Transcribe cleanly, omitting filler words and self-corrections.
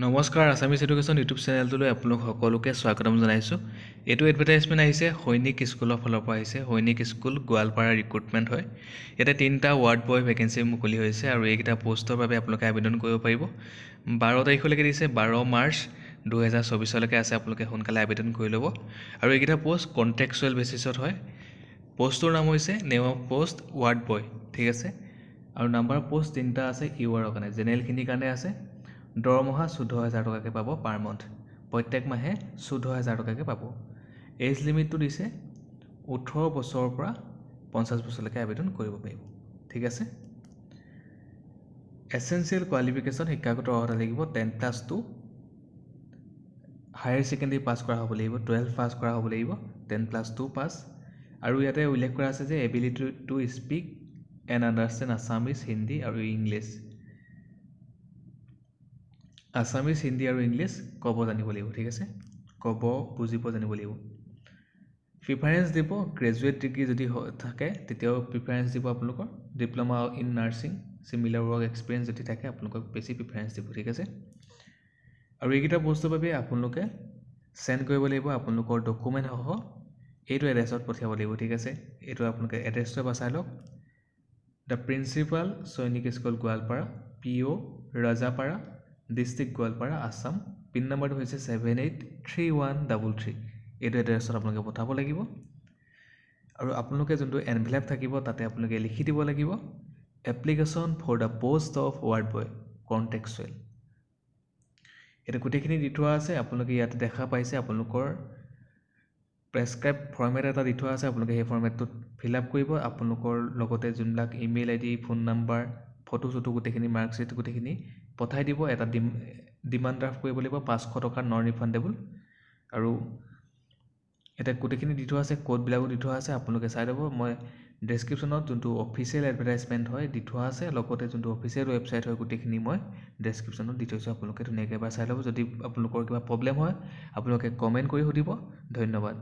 নমস্কাৰ Assamese education YouTube চেনেলটোলৈ আপোনালোক সকলোকে স্বাগতম জনাইছোঁ। এইটো এডভাৰটাইজমেণ্ট আহিছে সৈনিক স্কুলৰ ফালৰ পৰা আহিছে। সৈনিক স্কুল গোৱালপাৰা ৰিক্ৰুটমেণ্ট হয়। ইয়াতে 3টা ৱাৰ্ড বয় ভেকেঞ্চি মুকলি হৈছে আৰু এইকেইটা পষ্টৰ বাবে আপোনালোকে আবেদন কৰিব পাৰিব। 12 তাৰিখলৈকে দিছে, 12 মাৰ্চ 2024লৈকে আছে। আপোনালোকে সোনকালে আবেদন কৰি ল'ব। আৰু এইকেইটা পষ্ট কণ্ট্ৰেকচুৱেল বেচিছত হয়। পষ্টটোৰ নাম হৈছে name of post ward boy, ঠিক আছে। আৰু নাম্বাৰ পষ্ট 3টা আছে ইউআৰৰ কাৰণে, জেনেৰেলখিনিৰ কাৰণে আছে। দৰমহা 14,000 টকাকৈ পাব পাৰ মান্থ, প্ৰত্যেক মাহে 14,000 টকাকৈ পাব। এজ লিমিটটো দিছে 18 বছৰৰ পৰা 50 বছৰলৈকে আবেদন কৰিব পাৰিব, ঠিক আছে। এছেঞ্চিয়েল কোৱালিফিকেশ্যন শিক্ষাগত অৰ্হতা লাগিব 10+2, হায়াৰ ছেকেণ্ডেৰী পাছ কৰা হ'ব লাগিব, 12 পাছ কৰা হ'ব লাগিব, 10+2 পাছ। আৰু ইয়াতে উল্লেখ কৰা আছে যে ability to speak and understand Assamese, Hindi আৰু ইংলিছ। আছামিজ, হিন্দী আৰু ইংলিছ ক'ব জানিব লাগিব, ঠিক আছে। ক'ব বুজিব জানিব লাগিব। প্ৰিফাৰেঞ্চ দিব গ্ৰেজুৱেট ডিগ্ৰী যদি থাকে তেতিয়াও প্ৰিফাৰেঞ্চ দিব আপোনালোকৰ। Diploma in nursing, similar work experience যদি থাকে আপোনালোকক বেছি প্ৰিফাৰেঞ্চ দিব, ঠিক আছে। আৰু এইকেইটা বস্তুৰ বাবে আপোনালোকে চেণ্ড কৰিব লাগিব আপোনালোকৰ ডকুমেণ্ট সহ এইটো এড্ৰেছত পঠিয়াব লাগিব, ঠিক আছে। এইটো আপোনালোকে এড্ৰেছটো এবাৰ চাই লওক। দ্য প্ৰিন্সিপাল সৈনিক school Goalpara, PO Rajapara, district Goalpara, Assam. Pin নম্বৰটো হৈছে 783133। এইটো এড্ৰেছত আপোনালোকে পঠাব লাগিব। আৰু আপোনালোকে যোনটো এনভেলপ থাকিব তাতে আপোনালোকে লিখি দিব লাগিব application for the post of ward boy contractual. এইটো গোটেইখিনি দি থোৱা আছে। আপোনালোকে ইয়াতে দেখা পাইছে আপোনালোকৰ প্ৰেছক্ৰাইব ফৰ্মেট এটা দি থোৱা আছে। আপোনালোকে সেই ফৰ্মেটটোত ফিল আপ কৰিব। আপোনালোকৰ লগতে যোনবিলাক email ID, phone number, photo চটো গোটেইখিনি, মাৰ্কশ্বিট গোটেইখিনি পঠাই দিব। এটা ডিমাণ্ড ড্ৰাফ্ট কৰিব লাগিব 500 টকাৰ নন ৰিফাণ্ডেবল। আৰু এতিয়া গোটেইখিনি দি থোৱা আছে, কোডবিলাকো দি থোৱা আছে, আপোনালোকে চাই ল'ব। মই ডেছক্ৰিপশ্যনত যোনটো অফিচিয়েল এডভাৰটাইজমেণ্ট হয় দি থোৱা আছে, লগতে যোনটো অফিচিয়েল ৱেবছাইট হয় গোটেইখিনি মই ডেছক্ৰিপশ্যনত দি থৈছোঁ। আপোনালোকে ধুনীয়াকৈ এবাৰ চাই ল'ব। যদি আপোনালোকৰ কিবা প্ৰব্লেম হয় আপোনালোকে কমেণ্ট কৰি সুধিব। ধন্যবাদ।